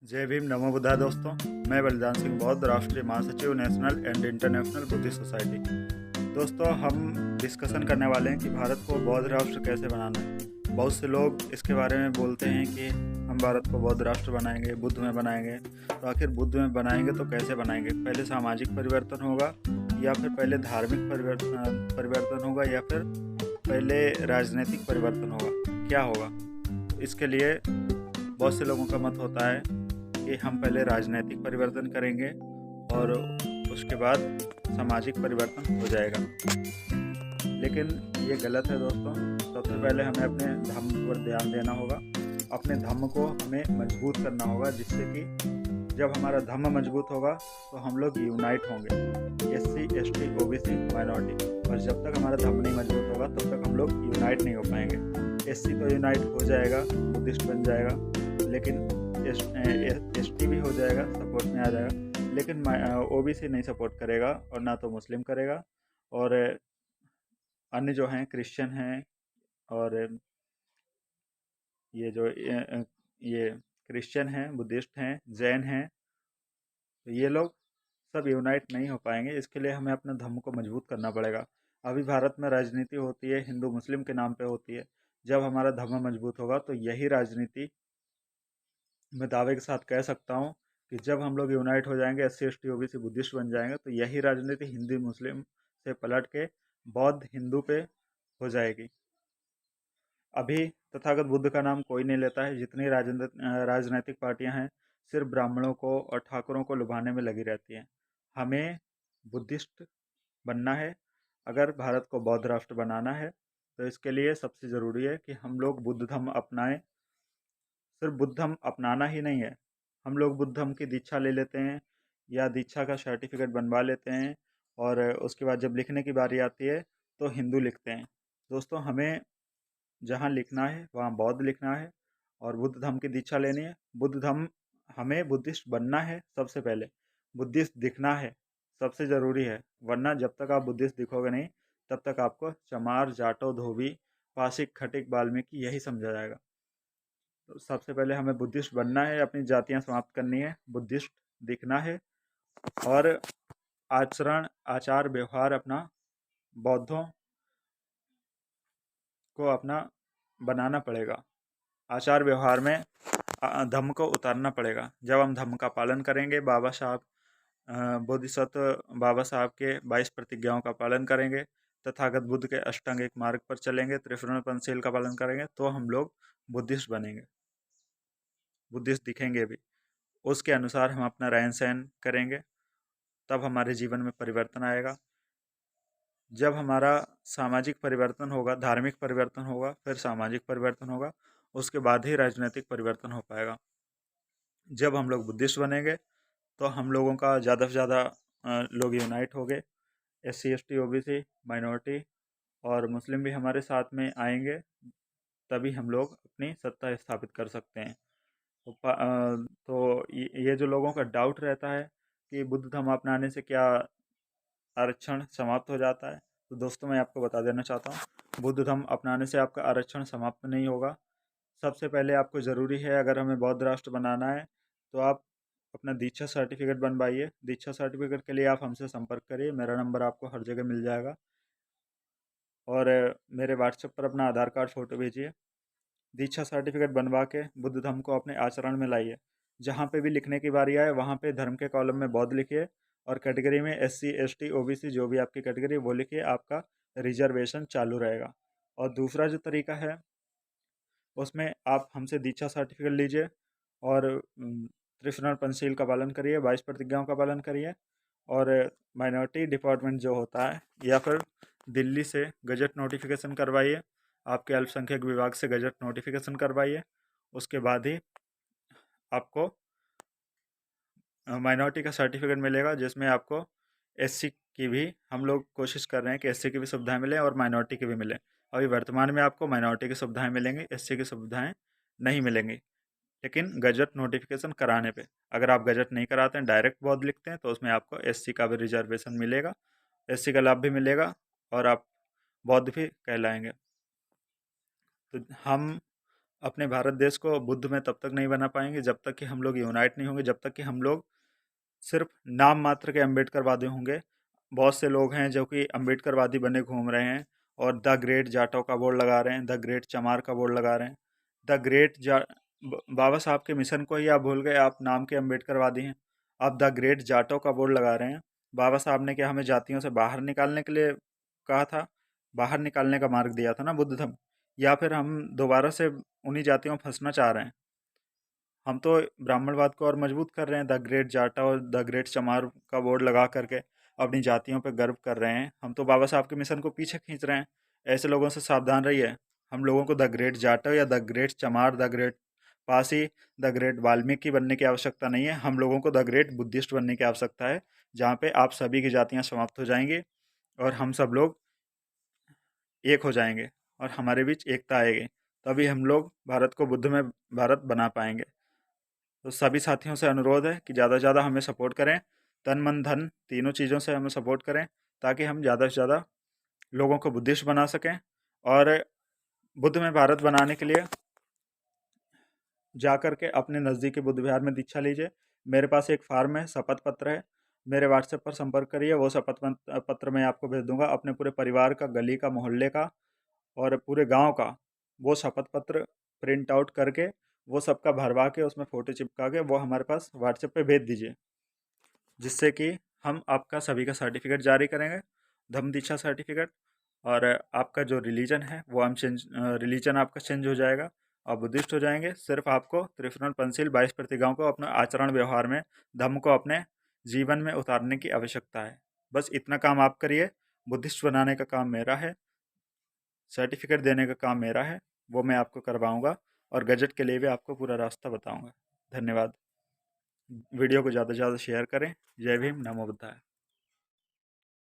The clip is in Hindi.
जय भीम, नमो बुद्धाय दोस्तों। मैं बलिदान सिंह बौद्ध, राष्ट्रीय महासचिव, national and international Buddhist society. दोस्तों, हम डिस्कशन करने वाले हैं कि भारत को बौद्ध राष्ट्र कैसे बनाना है। बहुत से लोग इसके बारे में बोलते हैं कि हम भारत को बौद्ध राष्ट्र बनाएंगे, बुद्ध में बनाएंगे। तो आखिर बुद्ध में बनाएंगे तो कैसे बनाएंगे? पहले सामाजिक परिवर्तन होगा, या फिर पहले धार्मिक परिवर्तन होगा, या फिर पहले राजनीतिक परिवर्तन होगा? क्या होगा? इसके लिए बहुत से लोगों का मत होता है कि हम पहले राजनीतिक परिवर्तन करेंगे और उसके बाद सामाजिक परिवर्तन हो जाएगा। लेकिन ये गलत है दोस्तों। सबसे पहले हमें अपने धर्म पर ध्यान देना होगा। अपने धर्म को हमें मजबूत करना होगा, जिससे कि जब हमारा धर्म मजबूत होगा तो हम लोग यूनाइट होंगे, SC ST OBC माइनॉरिटी। और जब तक हमारा धर्म नहीं मजबूत होगा तब तक हम लोग यूनाइट नहीं हो पाएंगे। SC तो यूनाइट हो जाएगा, बुद्धिस्ट बन जाएगा, लेकिन ST भी हो जाएगा, सपोर्ट में आ जाएगा, लेकिन OBC नहीं सपोर्ट करेगा, और ना तो मुस्लिम करेगा, और अन्य जो हैं क्रिश्चियन हैं, और ये क्रिश्चियन हैं, बुद्धिस्ट हैं, जैन हैं, तो ये लोग सब यूनाइट नहीं हो पाएंगे। इसके लिए हमें अपने धर्म को मजबूत करना पड़ेगा। अभी भारत में राजनीति होती है हिंदू मुस्लिम के नाम पे होती है। जब हमारा धर्म मजबूत होगा तो यही राजनीति मैं दावे के साथ कह सकता हूँ कि जब हम लोग यूनाइट हो जाएंगे, SC ST OBC बुद्धिस्ट बन जाएंगे, तो यही राजनीति हिंदू मुस्लिम से पलट के बौद्ध हिंदू पे हो जाएगी। अभी तथागत बुद्ध का नाम कोई नहीं लेता है। जितनी राजनीतिक पार्टियां हैं सिर्फ ब्राह्मणों को और ठाकुरों को लुभाने में लगी रहती हैं। हमें बुद्धिस्ट बनना है। अगर भारत को बौद्ध राष्ट्र बनाना है तो इसके लिए सबसे ज़रूरी है कि हम लोग बुद्ध धर्म अपनाएं। सिर्फ बुद्ध धर्म अपनाना ही नहीं है, हम लोग बुद्ध धर्म की दीक्षा ले लेते हैं या दीक्षा का सर्टिफिकेट बनवा लेते हैं, और उसके बाद जब लिखने की बारी आती है तो हिंदू लिखते हैं। दोस्तों, हमें जहाँ लिखना है वहाँ बौद्ध लिखना है और बुद्ध धर्म की दीक्षा लेनी है। बुद्ध धर्म, हमें बुद्धिस्ट बनना है सबसे पहले। बुद्धिस्ट दिखना है सबसे ज़रूरी है, वरना जब तक आप बुद्धिस्ट दिखोगे नहीं तब तक आपको चमार, जाटो, धोबी, पासिक, खटिक, वाल्मीकि यही समझा जाएगा। तो सबसे पहले हमें बुद्धिस्ट बनना है, अपनी जातियाँ समाप्त करनी है, बुद्धिस्ट दिखना है, और आचरण, आचार व्यवहार अपना बौद्धों को अपना बनाना पड़ेगा। आचार व्यवहार में धम्म को उतारना पड़ेगा। जब हम धम्म का पालन करेंगे, बाबा साहब बोधिसत्व बाबा साहब के 22 प्रतिज्ञाओं का पालन करेंगे, तथागत बुद्ध के अष्टांगिक मार्ग पर चलेंगे, त्रिफुरण पंचशील का पालन करेंगे, तो हम लोग बुद्धिस्ट बनेंगे, बुद्धिस्ट दिखेंगे भी। उसके अनुसार हम अपना रहन सहन करेंगे, तब हमारे जीवन में परिवर्तन आएगा। जब हमारा सामाजिक परिवर्तन होगा, धार्मिक परिवर्तन होगा, फिर सामाजिक परिवर्तन होगा, उसके बाद ही राजनीतिक परिवर्तन हो पाएगा। जब हम लोग बुद्धिस्ट बनेंगे तो हम लोगों का ज़्यादा से ज़्यादा लोग यूनाइट हो गए, SC ST OBC माइनॉरिटी और मुस्लिम भी हमारे साथ में आएंगे, तभी हम लोग अपनी सत्ता स्थापित कर सकते हैं। तो ये जो लोगों का डाउट रहता है कि बुद्ध धर्म अपनाने से क्या आरक्षण समाप्त हो जाता है, तो दोस्तों मैं आपको बता देना चाहता हूँ, बुद्ध धर्म अपनाने से आपका आरक्षण समाप्त नहीं होगा। सबसे पहले आपको ज़रूरी है, अगर हमें बौद्ध राष्ट्र बनाना है तो आप अपना दीक्षा सर्टिफिकेट बनवाइए। दीक्षा सर्टिफिकेट के लिए आप हमसे संपर्क करिए, मेरा नंबर आपको हर जगह मिल जाएगा, और मेरे व्हाट्सएप पर अपना आधार कार्ड फ़ोटो भेजिए। दीक्षा सर्टिफिकेट बनवा के बुद्ध धर्म को अपने आचरण में लाइए। जहाँ पे भी लिखने की बारी आए वहाँ पे धर्म के कॉलम में बौद्ध लिखिए, और कैटेगरी में SC ST OBC जो भी आपकी कैटेगरी वो लिखिए, आपका रिजर्वेशन चालू रहेगा। और दूसरा जो तरीका है उसमें आप हमसे दीक्षा सर्टिफिकेट लीजिए, और त्रिफुरण पंचशील का पालन करिए, 22 प्रतिज्ञाओं का पालन करिए, और माइनॉरिटी डिपार्टमेंट जो होता है या फिर दिल्ली से गजट नोटिफिकेशन करवाइए, आपके अल्पसंख्यक विभाग से गजट नोटिफिकेशन करवाइए। उसके बाद ही आपको माइनॉरिटी का सर्टिफिकेट मिलेगा, जिसमें आपको SC की भी, हम लोग कोशिश कर रहे हैं कि SC की भी सुविधाएं मिलें और माइनॉरिटी की भी मिलें। अभी वर्तमान में आपको माइनॉरिटी की सुविधाएं मिलेंगी, SC की सुविधाएं नहीं मिलेंगी, लेकिन गजट नोटिफिकेशन कराने पे। अगर आप गजट नहीं कराते हैं, डायरेक्ट बौद्ध लिखते हैं, तो उसमें आपको SC का भी रिजर्वेशन मिलेगा, SC का लाभ भी मिलेगा, और आप बौद्ध भी कहलाएंगे। तो हम अपने भारत देश को बुद्ध में तब तक नहीं बना पाएंगे जब तक कि हम लोग यूनाइट नहीं होंगे, जब तक कि हम लोग सिर्फ नाम मात्र के अम्बेडकरवादी होंगे। बहुत से लोग हैं जो कि अम्बेडकरवादी बने घूम रहे हैं और द ग्रेट जाटो का बोर्ड लगा रहे हैं, द ग्रेट चमार का बोर्ड लगा रहे हैं। द ग्रेट बाबा साहब के मिशन को ही आप भूल गए, आप नाम के अम्बेडकरवादी हैं। आप द ग्रेट जाटो का बोर्ड लगा रहे हैं। बाबा साहब ने क्या हमें जातियों से बाहर निकालने के लिए कहा था? बाहर निकालने का मार्ग दिया था ना बुद्ध धर्म। या फिर हम दोबारा से उन्हीं जातियों में फंसना चाह रहे हैं? हम तो ब्राह्मणवाद को और मजबूत कर रहे हैं, द ग्रेट जाटा और द ग्रेट चमार का बोर्ड लगा करके अपनी जातियों पर गर्व कर रहे हैं। हम तो बाबा साहब के मिशन को पीछे खींच रहे हैं। ऐसे लोगों से सावधान रहिए। हम लोगों को द ग्रेट जाटा या द ग्रेट चमार, the great Pasi, the great Valmiki बनने की आवश्यकता नहीं है। हम लोगों को द ग्रेट बुद्धिस्ट बनने की आवश्यकता है, जहाँ पे आप सभी की जातियाँ समाप्त हो जाएंगी और हम सब लोग एक हो जाएंगे और हमारे बीच एकता आएगी। तभी हम लोग भारत को बुद्ध में भारत बना पाएंगे। तो सभी साथियों से अनुरोध है कि ज़्यादा से ज़्यादा हमें सपोर्ट करें, तन मन धन तीनों चीज़ों से हमें सपोर्ट करें, ताकि हम ज़्यादा से ज़्यादा लोगों को बुद्धिस्ट बना सकें। और बुद्ध में भारत बनाने के लिए जा कर के अपने नज़दीकी बुद्ध विहार में दीक्षा लीजिए। मेरे पास एक फार्म है, शपथ पत्र है, मेरे व्हाट्सएप पर संपर्क करिए। वो शपथ पत्र मैं आपको भेज दूंगा। अपने पूरे परिवार का, गली का, मोहल्ले का और पूरे गांव का वो शपथ पत्र प्रिंट आउट करके, वो सबका भरवा के, उसमें फ़ोटो चिपका के वो हमारे पास व्हाट्सएप पे भेज दीजिए, जिससे कि हम आपका सभी का सर्टिफिकेट जारी करेंगे, धम्म दीक्षा सर्टिफिकेट। और आपका जो रिलीजन है वो हम रिलीजन आपका चेंज हो जाएगा, आप बुद्धिस्ट हो जाएंगे। सिर्फ आपको त्रिफुरन पंचशील 22 प्रतिज्ञाओं को अपने आचरण व्यवहार में, धम्म को अपने जीवन में उतारने की आवश्यकता है। बस इतना काम आप करिए। बुद्धिस्ट बनाने का काम मेरा है, सर्टिफिकेट देने का काम मेरा है, वो मैं आपको करवाऊंगा और गजट के लिए भी आपको पूरा रास्ता बताऊंगा। धन्यवाद। वीडियो को ज़्यादा से ज़्यादा शेयर करें। जय भीम, नमो बुद्धाय।